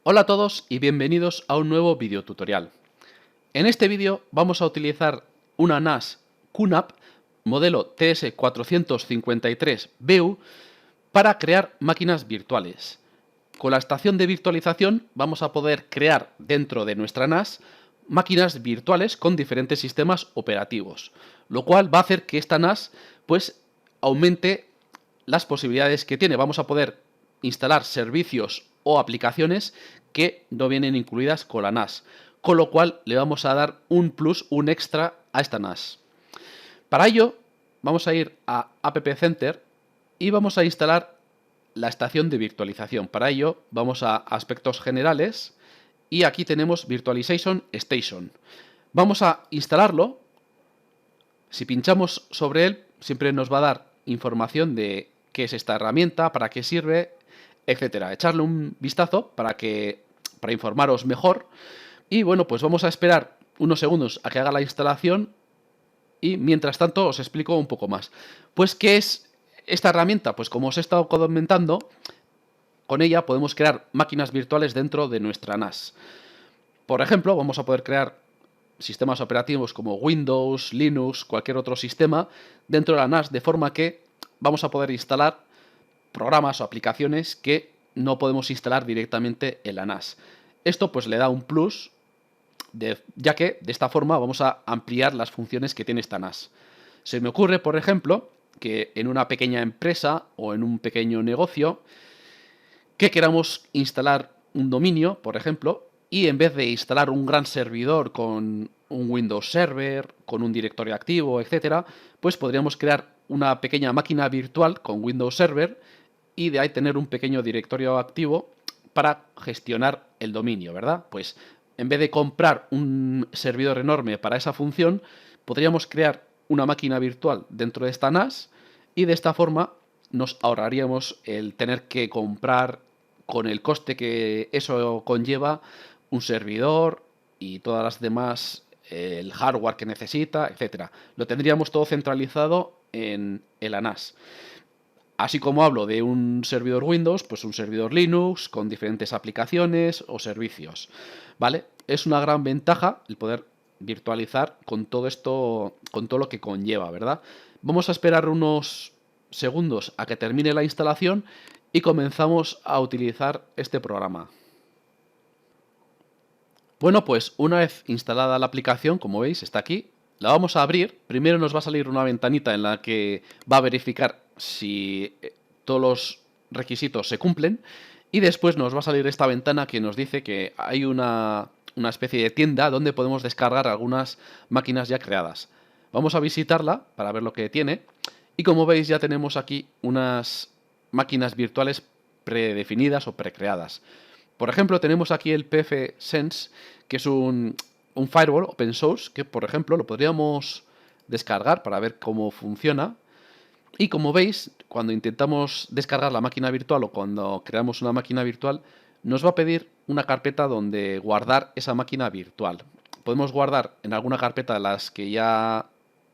Hola a todos y bienvenidos a un nuevo video tutorial. En este vídeo vamos a utilizar una NAS QNAP modelo TS453BU para crear máquinas virtuales. Con la estación de virtualización vamos a poder crear dentro de nuestra NAS máquinas virtuales con diferentes sistemas operativos, lo cual va a hacer que esta NAS pues aumente las posibilidades que tiene. Vamos a poder instalar servicios o aplicaciones que no vienen incluidas con la NAS, con lo cual le vamos a dar un plus, un extra a esta NAS. Para ello vamos a ir a App Center y vamos a instalar la estación de virtualización. Para ello vamos a aspectos generales y aquí tenemos Virtualization Station. Vamos a instalarlo. Si pinchamos sobre él siempre nos va a dar información de qué es esta herramienta, para qué sirve, etcétera. Echarle un vistazo para informaros mejor. Y bueno, pues vamos a esperar unos segundos a que haga la instalación y mientras tanto os explico un poco más. Pues, ¿qué es esta herramienta? Pues como os he estado comentando, con ella podemos crear máquinas virtuales dentro de nuestra NAS. Por ejemplo, vamos a poder crear sistemas operativos como Windows, Linux, cualquier otro sistema dentro de la NAS, de forma que vamos a poder instalar programas o aplicaciones que no podemos instalar directamente en la NAS. Esto pues le da un plus, ya que de esta forma vamos a ampliar las funciones que tiene esta NAS. Se me ocurre, por ejemplo, que en una pequeña empresa o en un pequeño negocio que queramos instalar un dominio, por ejemplo, y en vez de instalar un gran servidor con un Windows Server, con un directorio activo, etcétera, pues podríamos crear una pequeña máquina virtual con Windows Server y de ahí tener un pequeño directorio activo para gestionar el dominio, ¿verdad? Pues en vez de comprar un servidor enorme para esa función, podríamos crear una máquina virtual dentro de esta NAS y de esta forma nos ahorraríamos el tener que comprar, con el coste que eso conlleva, un servidor y todas las demás, el hardware que necesita, etcétera. Lo tendríamos todo centralizado en la NAS. Así como hablo de un servidor Windows, pues un servidor Linux con diferentes aplicaciones o servicios, ¿vale? Es una gran ventaja el poder virtualizar con todo esto, con todo lo que conlleva, ¿verdad? Vamos a esperar unos segundos a que termine la instalación y comenzamos a utilizar este programa. Bueno, pues una vez instalada la aplicación, como veis, está aquí. La vamos a abrir. Primero nos va a salir una ventanita en la que va a verificar si todos los requisitos se cumplen. Y después nos va a salir esta ventana que nos dice que hay una especie de tienda donde podemos descargar algunas máquinas ya creadas. Vamos a visitarla para ver lo que tiene. Y como veis ya tenemos aquí unas máquinas virtuales predefinidas o precreadas. Por ejemplo, tenemos aquí el pfSense, que es un firewall open source, que por ejemplo lo podríamos descargar para ver cómo funciona. Y como veis, cuando intentamos descargar la máquina virtual o cuando creamos una máquina virtual, nos va a pedir una carpeta donde guardar esa máquina virtual. Podemos guardar en alguna carpeta las que ya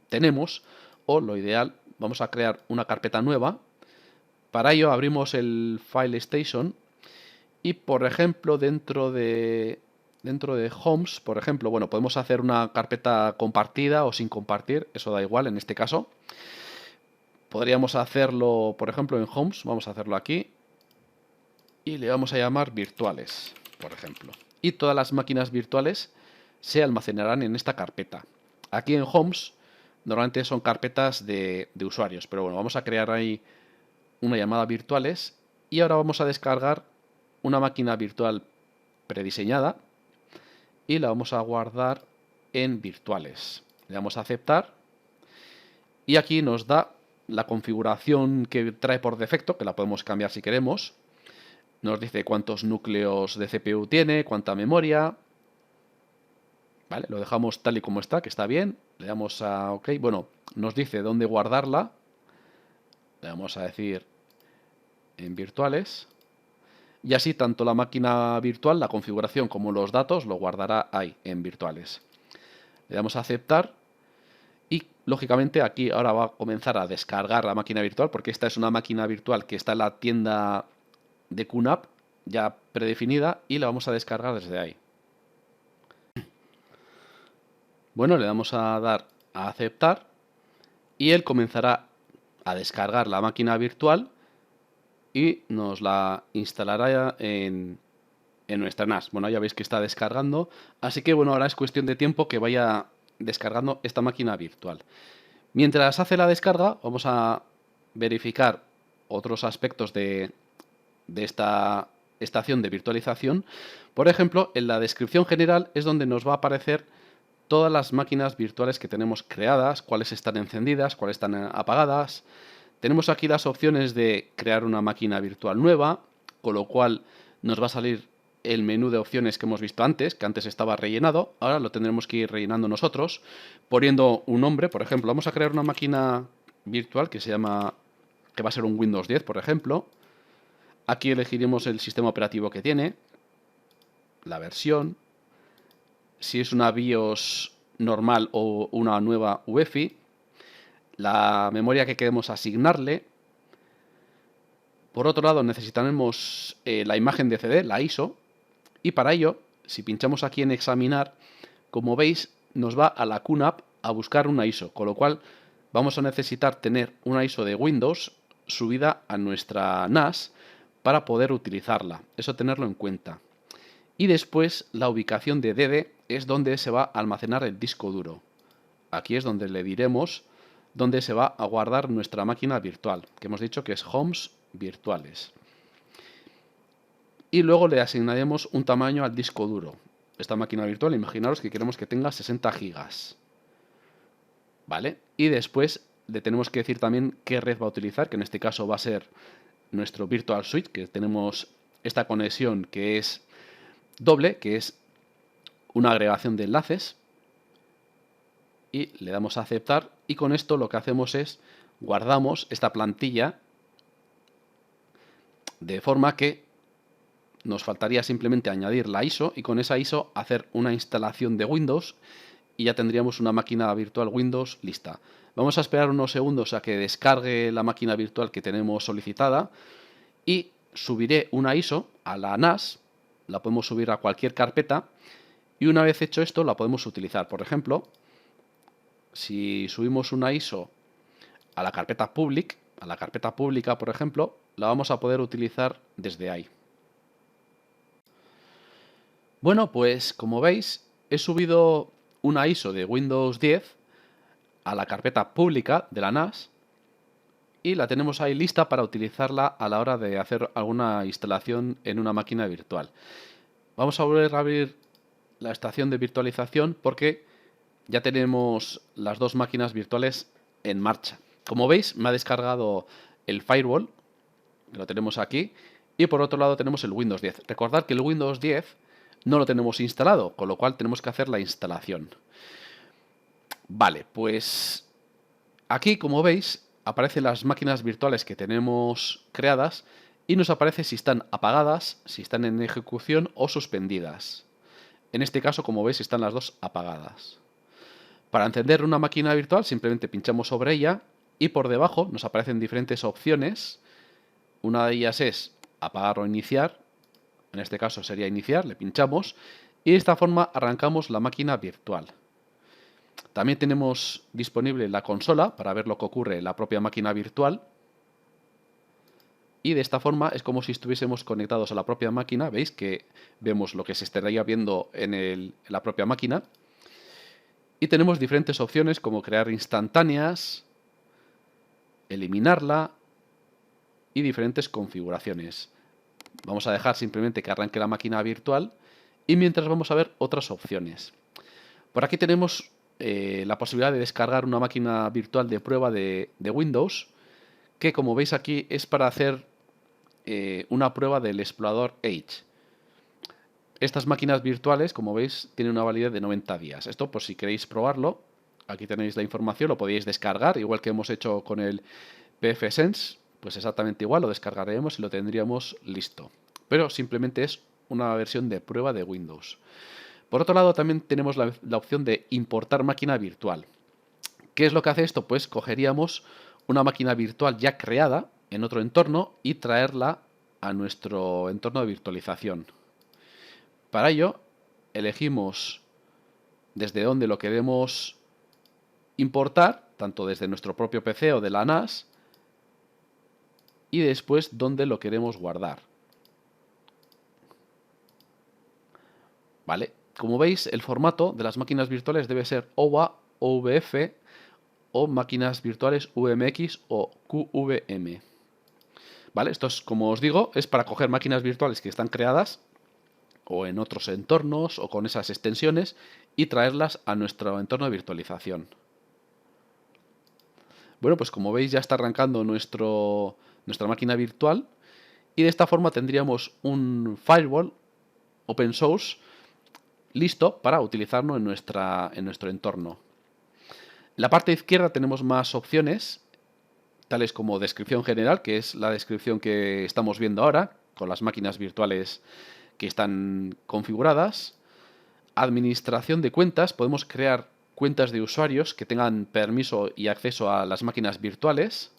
tenemos, o lo ideal, vamos a crear una carpeta nueva. Para ello abrimos el File Station y, por ejemplo, dentro de Homes, por ejemplo, bueno, podemos hacer una carpeta compartida o sin compartir, eso da igual en este caso. Podríamos hacerlo, por ejemplo, en Homes, vamos a hacerlo aquí, y le vamos a llamar virtuales, por ejemplo. Y todas las máquinas virtuales se almacenarán en esta carpeta. Aquí en Homes, normalmente son carpetas de usuarios, pero bueno, vamos a crear ahí una llamada virtuales, y ahora vamos a descargar una máquina virtual prediseñada y la vamos a guardar en virtuales. Le damos a aceptar y aquí nos da la configuración que trae por defecto, que la podemos cambiar si queremos. Nos dice cuántos núcleos de CPU tiene, cuánta memoria. Vale, lo dejamos tal y como está, que está bien. Le damos a OK. Bueno, nos dice dónde guardarla. Le vamos a decir en virtuales. Y así tanto la máquina virtual, la configuración, como los datos lo guardará ahí, en virtuales. Le damos a aceptar y lógicamente aquí ahora va a comenzar a descargar la máquina virtual, porque esta es una máquina virtual que está en la tienda de QNAP, ya predefinida y la vamos a descargar desde ahí. Bueno, le damos a dar a aceptar y él comenzará a descargar la máquina virtual y nos la instalará en nuestra NAS. Bueno, ya veis que está descargando, así que bueno, ahora es cuestión de tiempo que vaya descargando esta máquina virtual. Mientras hace la descarga, vamos a verificar otros aspectos de esta estación de virtualización. Por ejemplo, en la descripción general es donde nos va a aparecer todas las máquinas virtuales que tenemos creadas, cuáles están encendidas, cuáles están apagadas. Tenemos aquí las opciones de crear una máquina virtual nueva, con lo cual nos va a salir el menú de opciones que hemos visto antes, que antes estaba rellenado. Ahora lo tendremos que ir rellenando nosotros, poniendo un nombre. Por ejemplo, vamos a crear una máquina virtual que va a ser un Windows 10, por ejemplo. Aquí elegiremos el sistema operativo que tiene, la versión, si es una BIOS normal o una nueva UEFI, la memoria que queremos asignarle. Por otro lado, necesitaremos la imagen de CD, la ISO, y para ello, si pinchamos aquí en examinar, como veis, nos va a la QNAP a buscar una ISO, con lo cual vamos a necesitar tener una ISO de Windows subida a nuestra NAS para poder utilizarla. Eso tenerlo en cuenta. Y después la ubicación de DD es donde se va a almacenar el disco duro. Aquí es donde le diremos dónde se va a guardar nuestra máquina virtual, que hemos dicho que es homes virtuales. Y luego le asignaremos un tamaño al disco duro. Esta máquina virtual, imaginaros que queremos que tenga 60 gigas. ¿Vale? Y después le tenemos que decir también qué red va a utilizar, que en este caso va a ser nuestro Virtual Switch, que tenemos esta conexión que es doble, que es una agregación de enlaces. Y le damos a aceptar y con esto lo que hacemos es guardamos esta plantilla de forma que nos faltaría simplemente añadir la ISO y con esa ISO hacer una instalación de Windows y ya tendríamos una máquina virtual Windows lista. Vamos a esperar unos segundos a que descargue la máquina virtual que tenemos solicitada y subiré una ISO a la NAS, la podemos subir a cualquier carpeta y una vez hecho esto la podemos utilizar. Por ejemplo, si subimos una ISO a la carpeta public, a la carpeta pública, por ejemplo, la vamos a poder utilizar desde ahí. Bueno, pues como veis, he subido una ISO de Windows 10 a la carpeta pública de la NAS y la tenemos ahí lista para utilizarla a la hora de hacer alguna instalación en una máquina virtual. Vamos a volver a abrir la estación de virtualización porque ya tenemos las dos máquinas virtuales en marcha. Como veis, me ha descargado el firewall, que lo tenemos aquí, y por otro lado tenemos el Windows 10. Recordad que el Windows 10 no lo tenemos instalado, con lo cual tenemos que hacer la instalación. Vale, pues aquí, como veis, aparecen las máquinas virtuales que tenemos creadas y nos aparece si están apagadas, si están en ejecución o suspendidas. En este caso, como veis, están las dos apagadas. Para encender una máquina virtual simplemente pinchamos sobre ella y por debajo nos aparecen diferentes opciones. Una de ellas es apagar o iniciar. En este caso sería iniciar, le pinchamos y de esta forma arrancamos la máquina virtual. También tenemos disponible la consola para ver lo que ocurre en la propia máquina virtual. Y de esta forma es como si estuviésemos conectados a la propia máquina. Veis que vemos lo que se estaría viendo en la propia máquina. Y tenemos diferentes opciones como crear instantáneas, eliminarla y diferentes configuraciones. Vamos a dejar simplemente que arranque la máquina virtual y mientras vamos a ver otras opciones. Por aquí tenemos la posibilidad de descargar una máquina virtual de prueba de Windows que, como veis aquí, es para hacer una prueba del explorador Edge. Estas máquinas virtuales, como veis, tienen una validez de 90 días. Esto, por si queréis probarlo, aquí tenéis la información, lo podéis descargar, igual que hemos hecho con el pfSense, pues exactamente igual, lo descargaremos y lo tendríamos listo. Pero simplemente es una versión de prueba de Windows. Por otro lado, también tenemos la opción de importar máquina virtual. ¿Qué es lo que hace esto? Pues cogeríamos una máquina virtual ya creada en otro entorno y traerla a nuestro entorno de virtualización. Para ello, elegimos desde dónde lo queremos importar, tanto desde nuestro propio PC o de la NAS, y después dónde lo queremos guardar. ¿Vale? Como veis, el formato de las máquinas virtuales debe ser OVA, OVF o máquinas virtuales VMX o QVM. ¿Vale? Esto es, como os digo, es para coger máquinas virtuales que están creadas o en otros entornos o con esas extensiones y traerlas a nuestro entorno de virtualización. Bueno, pues como veis ya está arrancando nuestra máquina virtual y de esta forma tendríamos un firewall open source listo para utilizarlo en nuestro entorno. En la parte izquierda tenemos más opciones, tales como descripción general, que es la descripción que estamos viendo ahora, con las máquinas virtuales que están configuradas. Administración de cuentas, podemos crear cuentas de usuarios que tengan permiso y acceso a las máquinas virtuales.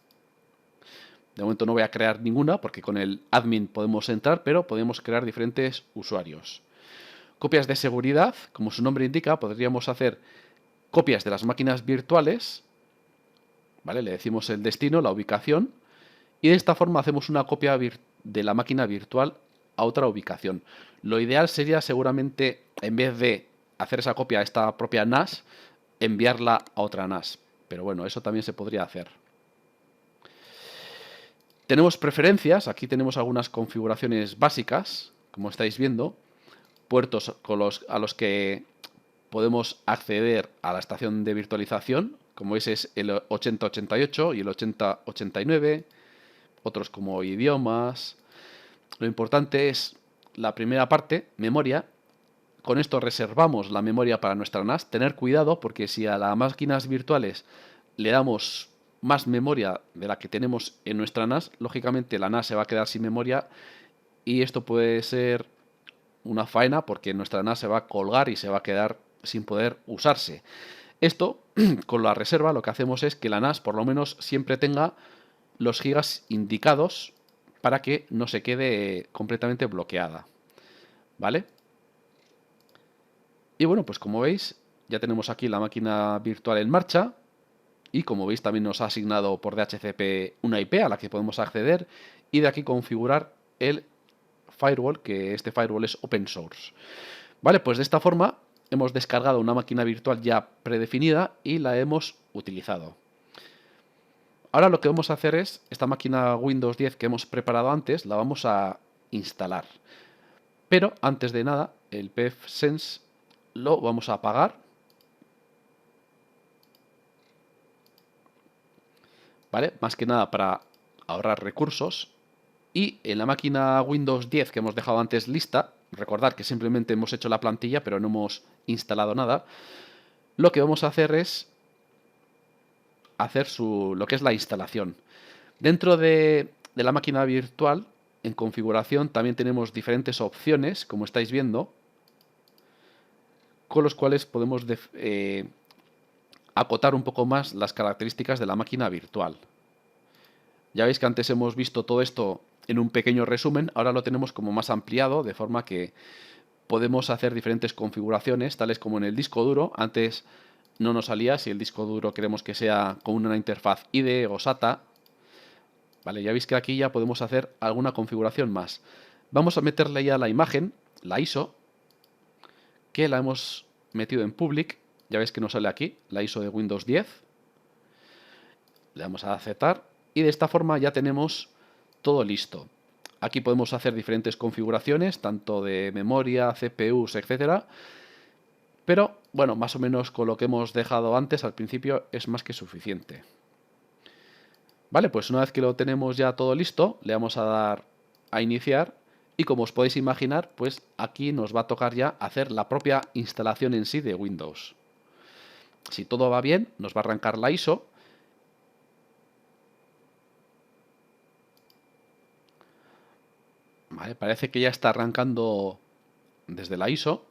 De momento no voy a crear ninguna porque con el admin podemos entrar, pero podemos crear diferentes usuarios. Copias de seguridad, como su nombre indica, podríamos hacer copias de las máquinas virtuales, ¿vale? Le decimos el destino, la ubicación, y de esta forma hacemos una copia de la máquina virtual a otra ubicación. Lo ideal sería seguramente, en vez de hacer esa copia a esta propia NAS, enviarla a otra NAS. Pero bueno, eso también se podría hacer. Tenemos preferencias, aquí tenemos algunas configuraciones básicas, como estáis viendo, puertos a los que podemos acceder a la estación de virtualización, como veis es el 8088 y el 8089, otros como idiomas. Lo importante es la primera parte, memoria. Con esto reservamos la memoria para nuestra NAS. Tener cuidado porque si a las máquinas virtuales le damos más memoria de la que tenemos en nuestra NAS, lógicamente la NAS se va a quedar sin memoria y esto puede ser una faena porque nuestra NAS se va a colgar y se va a quedar sin poder usarse. Esto, con la reserva, lo que hacemos es que la NAS por lo menos siempre tenga los gigas indicados para que no se quede completamente bloqueada. ¿Vale? Y bueno, pues como veis, ya tenemos aquí la máquina virtual en marcha. Y como veis, también nos ha asignado por DHCP una IP a la que podemos acceder y de aquí configurar el firewall, que este firewall es open source. Vale, pues de esta forma hemos descargado una máquina virtual ya predefinida y la hemos utilizado. Ahora lo que vamos a hacer es, esta máquina Windows 10 que hemos preparado antes, la vamos a instalar. Pero antes de nada, el pfSense lo vamos a apagar. ¿Vale? Más que nada para ahorrar recursos. Y en la máquina Windows 10 que hemos dejado antes lista, recordad que simplemente hemos hecho la plantilla pero no hemos instalado nada, lo que vamos a hacer es hacer lo que es la instalación. Dentro de la máquina virtual, en configuración, también tenemos diferentes opciones, como estáis viendo, con los cuales podemos acotar un poco más las características de la máquina virtual. Ya veis que antes hemos visto todo esto en un pequeño resumen, ahora lo tenemos como más ampliado, de forma que podemos hacer diferentes configuraciones, tales como en el disco duro. Antes no nos salía si el disco duro queremos que sea con una interfaz IDE o SATA. Vale, ya veis que aquí ya podemos hacer alguna configuración más. Vamos a meterle ya la imagen, la ISO, que la hemos metido en public. Ya veis que nos sale aquí, la ISO de Windows 10. Le damos a aceptar y de esta forma ya tenemos todo listo. Aquí podemos hacer diferentes configuraciones, tanto de memoria, CPUs, etcétera. Pero, bueno, más o menos con lo que hemos dejado antes al principio es más que suficiente. Vale, pues una vez que lo tenemos ya todo listo, le vamos a dar a iniciar y como os podéis imaginar, pues aquí nos va a tocar ya hacer la propia instalación en sí de Windows. Si todo va bien, nos va a arrancar la ISO. Vale, parece que ya está arrancando desde la ISO.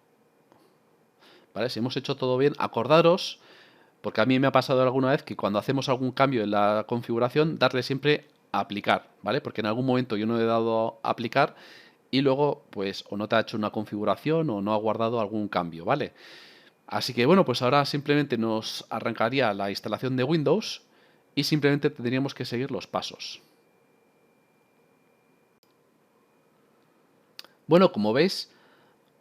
Vale, si hemos hecho todo bien, acordaros, porque a mí me ha pasado alguna vez que cuando hacemos algún cambio en la configuración, darle siempre aplicar, ¿vale? Porque en algún momento yo no he dado a aplicar y luego, pues, o no te ha hecho una configuración o no ha guardado algún cambio, ¿vale? Así que bueno, pues ahora simplemente nos arrancaría la instalación de Windows y simplemente tendríamos que seguir los pasos. Bueno, como veis,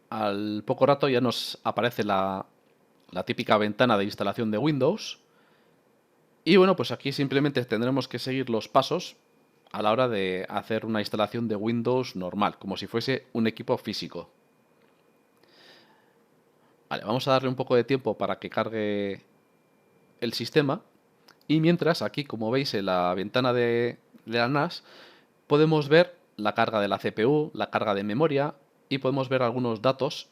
al poco rato ya nos aparece la típica ventana de instalación de Windows. Y bueno, pues aquí simplemente tendremos que seguir los pasos a la hora de hacer una instalación de Windows normal, como si fuese un equipo físico. Vale, vamos a darle un poco de tiempo para que cargue el sistema. Y mientras, aquí, como veis en la ventana de la NAS, podemos ver la carga de la CPU, la carga de memoria y podemos ver algunos datos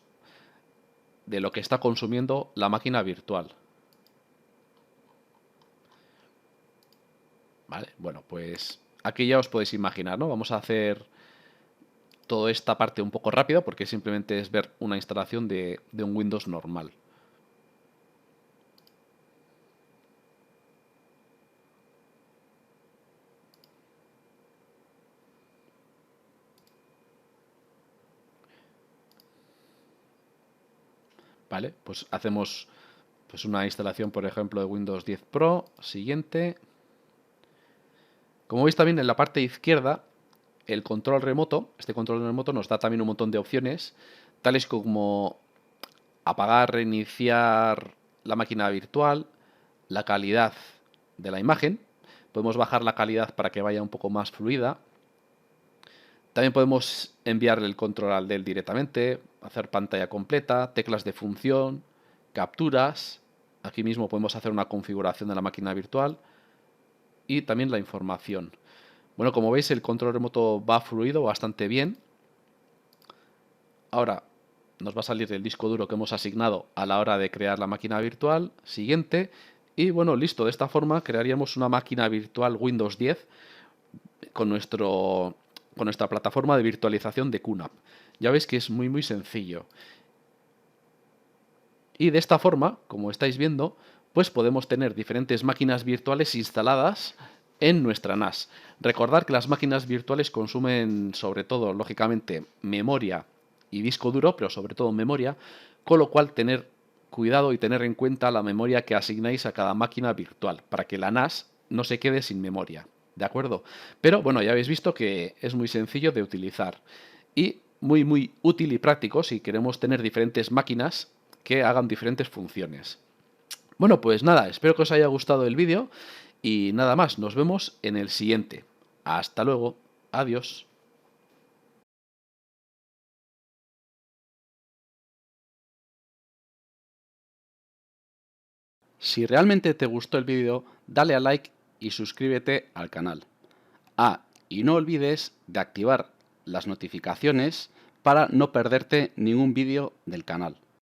de lo que está consumiendo la máquina virtual. Vale, bueno, pues aquí ya os podéis imaginar, ¿no? Vamos a hacer toda esta parte un poco rápida porque simplemente es ver una instalación de un Windows normal. Vale, pues hacemos pues una instalación, por ejemplo, de Windows 10 Pro. Siguiente. Como veis también en la parte izquierda, el control remoto, este control remoto nos da también un montón de opciones, tales como apagar, reiniciar la máquina virtual, la calidad de la imagen. Podemos bajar la calidad para que vaya un poco más fluida. También podemos enviarle el control al Dell directamente, hacer pantalla completa, teclas de función, capturas. Aquí mismo podemos hacer una configuración de la máquina virtual y también la información. Bueno, como veis el control remoto va fluido bastante bien. Ahora nos va a salir el disco duro que hemos asignado a la hora de crear la máquina virtual. Siguiente. Y bueno, listo. De esta forma crearíamos una máquina virtual Windows 10 con nuestra plataforma de virtualización de QNAP. Ya veis que es muy sencillo. Y de esta forma, como estáis viendo, pues podemos tener diferentes máquinas virtuales instaladas en nuestra NAS. Recordad que las máquinas virtuales consumen sobre todo, lógicamente, memoria y disco duro, pero sobre todo memoria, con lo cual tener cuidado y tener en cuenta la memoria que asignáis a cada máquina virtual, para que la NAS no se quede sin memoria. ¿De acuerdo? Pero bueno, ya habéis visto que es muy sencillo de utilizar y muy útil y práctico si queremos tener diferentes máquinas que hagan diferentes funciones. Bueno, pues nada, espero que os haya gustado el vídeo y nada más, nos vemos en el siguiente. Hasta luego, adiós. Si realmente te gustó el vídeo, dale a like y suscríbete al canal. Y no olvides de activar las notificaciones para no perderte ningún vídeo del canal.